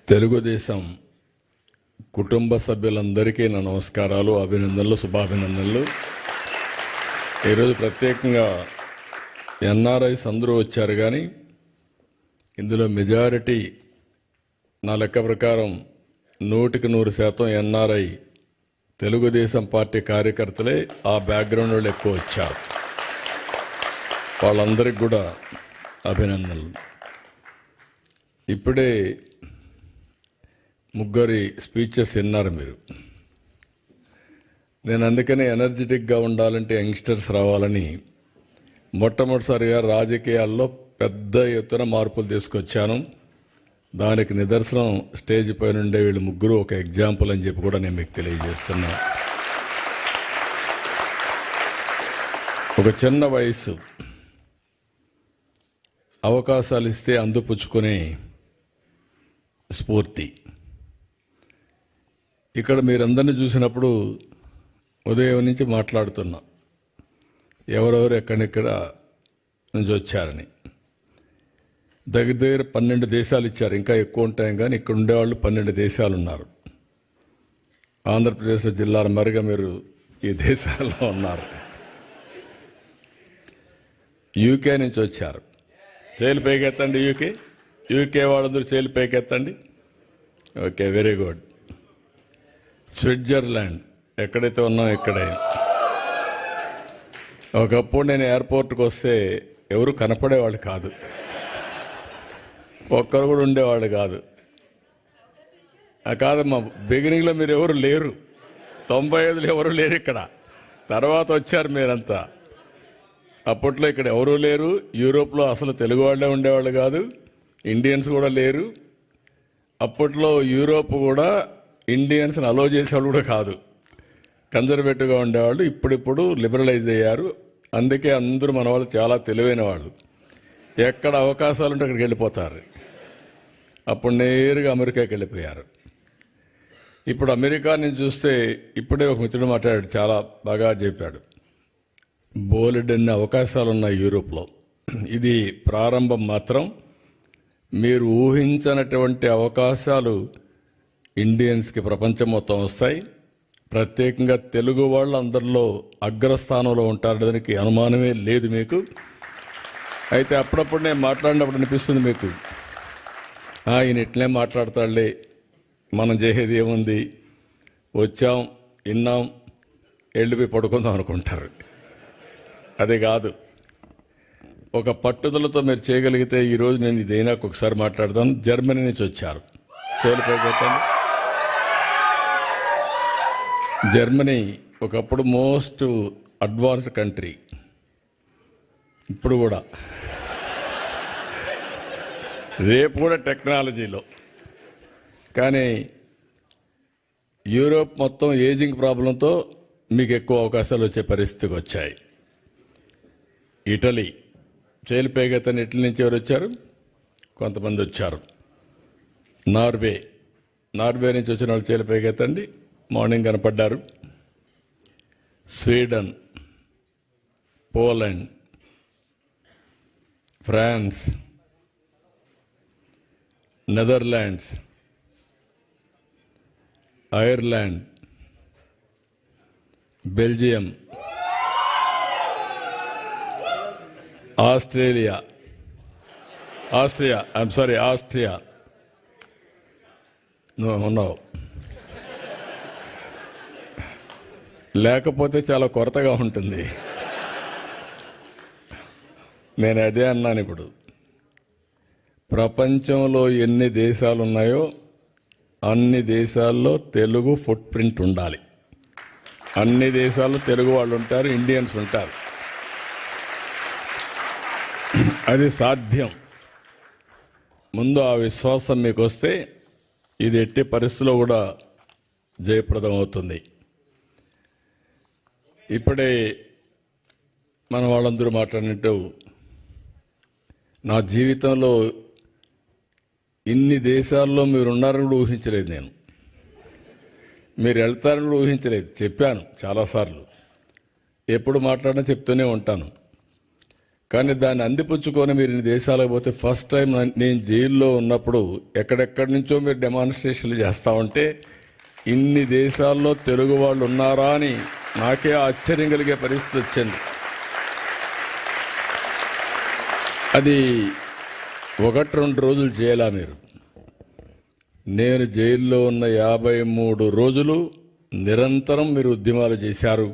తెలుగుదేశం కుటుంబ సభ్యులందరికీ నా నమస్కారాలు, అభినందనలు, శుభాభినందనలు. ఈరోజు ప్రత్యేకంగా ఎన్ఆర్ఐస్ అందరూ వచ్చారు, కానీ ఇందులో మెజారిటీ నా లెక్క ప్రకారం 100% ఎన్ఆర్ఐ తెలుగుదేశం పార్టీ కార్యకర్తలే. ఆ బ్యాక్గ్రౌండ్ వాళ్ళు ఎక్కువ వచ్చారు. వాళ్ళందరికీ కూడా అభినందనలు. ఇప్పుడే ముగ్గురి స్పీచెస్ విన్నారు మీరు. నేను అందుకనే ఎనర్జెటిక్గా ఉండాలంటే యంగ్స్టర్స్ రావాలని మొట్టమొదటిసారిగా రాజకీయాల్లో పెద్ద ఎత్తున మార్పులు తీసుకొచ్చాను. దానికి నిదర్శనం స్టేజ్ పైన ఉండే వీళ్ళు ముగ్గురు ఒక ఎగ్జాంపుల్ అని చెప్పి కూడా నేను మీకు తెలియజేస్తున్నా. ఒక చిన్న వయసు, అవకాశాలు ఇస్తే అందిపుచ్చుకునే స్ఫూర్తి. ఇక్కడ మీరందరినీ చూసినప్పుడు ఉదయం నుంచి మాట్లాడుతున్నా, ఎవరెవరు ఎక్కడెక్కడ నుంచి వచ్చారని. దగ్గర 12 దేశాలు ఇచ్చారు, ఇంకా ఎక్కువ ఉంటాయి, కానీ ఇక్కడ ఉండేవాళ్ళు 12 దేశాలు ఉన్నారు. ఆంధ్రప్రదేశ్లో జిల్లాల మరిగా మీరు ఈ దేశాల్లో ఉన్నారు. యూకే నుంచి వచ్చారు. చేలు పైకెత్తండి. యూకే వాళ్ళందరూ చేలు పైకెత్తండి. Okay, very good. స్విట్జర్లాండ్, ఎక్కడైతే ఉన్నాం ఇక్కడే. ఒకప్పుడు నేను ఎయిర్పోర్ట్కి వస్తే ఎవరు కనపడేవాళ్ళు కాదు, ఒక్కరు కూడా ఉండేవాళ్ళు కాదు. కాదమ్మా, బిగినింగ్లో మీరు ఎవరు లేరు, 95లో ఎవరు లేరు ఇక్కడ. తర్వాత వచ్చారు మీరంతా. అప్పట్లో ఇక్కడ ఎవరూ లేరు. యూరోప్లో అసలు తెలుగు వాళ్ళే ఉండేవాళ్ళు కాదు, ఇండియన్స్ కూడా లేరు. అప్పట్లో యూరోప్ కూడా ఇండియన్స్ని అలో చేసేవాళ్ళు కూడా కాదు, కన్జర్వేటివ్గా ఉండేవాళ్ళు. ఇప్పుడిప్పుడు లిబరలైజ్ అయ్యారు. అందుకే అందరూ మన వాళ్ళు చాలా తెలివైన వాళ్ళు. ఎక్కడ అవకాశాలు ఉంటే అక్కడికి వెళ్ళిపోతారు. అప్పుడు నేరుగా అమెరికాకి వెళ్ళిపోయారు. ఇప్పుడు అమెరికా నుంచి చూస్తే, ఇప్పుడే ఒక మిత్రుడు మాట్లాడాడు, చాలా బాగా చెప్పాడు. బోలెడన్ని అవకాశాలు ఉన్నాయి యూరోప్లో. ఇది ప్రారంభం మాత్రం. మీరు ఊహించనటువంటి అవకాశాలు ఇండియన్స్కి ప్రపంచం మొత్తం వస్తాయి. ప్రత్యేకంగా తెలుగు వాళ్ళు అందరిలో అగ్రస్థానంలో ఉంటారు, దానికి అనుమానమే లేదు మీకు. అయితే అప్పుడప్పుడు నేను మాట్లాడినప్పుడు అనిపిస్తుంది మీకు, ఈయన ఇట్లే మాట్లాడతాడులే, మనం చేసేది ఏముంది, వచ్చాం, విన్నాం, వెళ్ళిపోయి పడుకుందాం అనుకుంటారు. అది కాదు. ఒక పట్టుదలతో మీరు చేయగలిగితే, ఈరోజు నేను ఇదైనా ఒకసారి మాట్లాడతాను. జర్మనీ నుంచి వచ్చారు. చేలిపోతాను. జర్మనీ ఒకప్పుడు మోస్ట్ అడ్వాన్స్డ్ కంట్రీ, ఇప్పుడు కూడా, రేపు కూడా టెక్నాలజీలో. కానీ యూరోప్ మొత్తం ఏజింగ్ ప్రాబ్లంతో మీకు ఎక్కువ అవకాశాలు వచ్చే పరిస్థితికి వచ్చాయి. ఇటలీ, చేలిపైగతని ఇటలీ నుంచి ఎవరు వచ్చారు? కొంతమంది వచ్చారు. నార్వే నుంచి వచ్చిన వాళ్ళు చేలిపైగతండి, మార్నింగ్ కనపడ్డారు. Sweden, Poland, France, Netherlands, Ireland, Belgium, Austria, నువ్వు ఉన్నావు. లేకపోతే చాలా కొరతగా ఉంటుంది. నేను అదే అన్నాను. ఇప్పుడు ప్రపంచంలో ఎన్ని దేశాలు ఉన్నాయో అన్ని దేశాల్లో తెలుగు ఫుట్ ప్రింట్ ఉండాలి. అన్ని దేశాల్లో తెలుగు వాళ్ళు ఉంటారు, ఇండియన్స్ ఉంటారు. అది సాధ్యం. ముందు ఆ విశ్వాసం మీకు వస్తే ఇది ఎట్టి పరిస్థితుల్లో కూడా జయప్రదం అవుతుంది. ఇప్పుడే మన వాళ్ళందరూ మాట్లాడినట్టు, నా జీవితంలో ఇన్ని దేశాల్లో మీరు ఉన్నారని కూడా ఊహించలేదు. నేను మీరు వెళ్తారని కూడా ఊహించలేదు. చెప్పాను చాలాసార్లు, ఎప్పుడు మాట్లాడినా చెప్తూనే ఉంటాను. కానీ దాన్ని అందిపుచ్చుకొని మీరు ఇన్ని దేశాలకు పోతే ఫస్ట్ టైం నేను జైల్లో ఉన్నప్పుడు ఎక్కడెక్కడి నుంచో మీరు డెమాన్స్ట్రేషన్లు చేస్తూ ఉంటే ఇన్ని దేశాల్లో తెలుగు వాళ్ళు ఉన్నారా అని నాకే ఆశ్చర్యం కలిగే పరిస్థితి వచ్చింది. అది 1-2 రోజులు చేయాలా మీరు? నేను జైల్లో ఉన్న 53 రోజులు నిరంతరం మీరు ఉద్యమాలు చేశారు.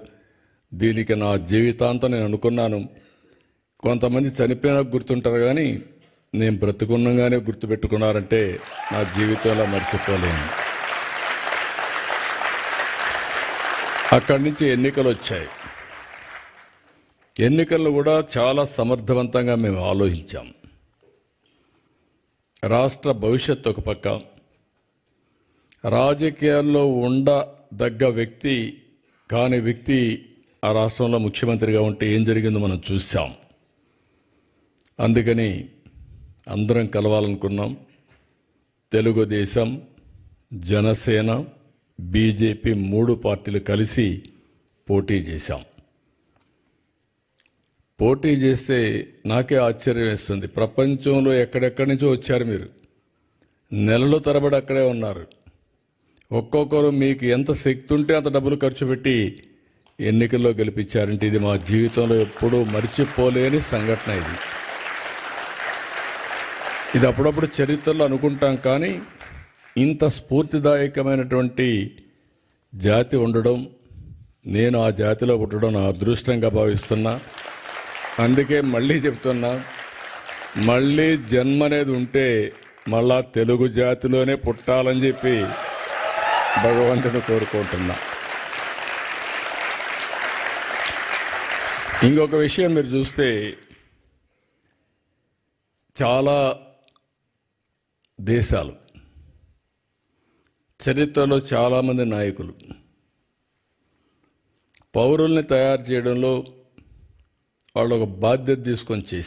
దీనికి నా జీవితాంతం నేను అనుకున్నాను. కొంతమంది చనిపోయినా గుర్తుంటారు, కానీ నేను బ్రతుకున్నగానే గుర్తుపెట్టుకున్నారంటే నా జీవితంలో మర్చిపోలేను. అక్కడి నుంచి ఎన్నికలు వచ్చాయి. ఎన్నికల్లో కూడా చాలా సమర్థవంతంగా మేము ఆలోచించాం. రాష్ట్ర భవిష్యత్తు ఒక పక్క, రాజకీయాల్లో ఉండదగ్గ వ్యక్తి కాని వ్యక్తి ఆ రాష్ట్రంలో ముఖ్యమంత్రిగా ఉంటే ఏం జరిగిందో మనం చూసాం. అందుకని అందరం కలవాలనుకున్నాం. తెలుగుదేశం, జనసేన, బీజేపీ 3 పార్టీలు కలిసి పోటీ చేశాం. పోటీ చేస్తే నాకే ఆశ్చర్యం వేస్తుంది. ప్రపంచంలో ఎక్కడెక్కడి నుంచో వచ్చారు మీరు, నెలల తరబడి అక్కడే ఉన్నారు. ఒక్కొక్కరు మీకు ఎంత శక్తి ఉంటే అంత డబ్బులు ఖర్చు పెట్టి ఎన్నికల్లో గెలిపించారంటే ఇది మా జీవితంలో ఎప్పుడూ మర్చిపోలేని సంఘటన. ఇది అప్పుడప్పుడు చరిత్రలో అనుకుంటాం, కానీ ఇంత స్ఫూర్తిదాయకమైనటువంటి జాతి ఉండడం, నేను ఆ జాతిలో పుట్టడం నా అదృష్టంగా భావిస్తున్నా. అందుకే మళ్ళీ చెప్తున్నా, మళ్ళీ జన్మ అనేది ఉంటే మళ్ళా తెలుగు జాతిలోనే పుట్టాలని చెప్పి భగవంతుని కోరుకుంటున్నా. ఇంకొక విషయం మీరు చూస్తే, చాలా దేశాలు చరిత్రలో చాలామంది నాయకులు పౌరుల్ని తయారు చేయడంలో వాళ్ళు ఒక బాధ్యత తీసుకొని చేశారు.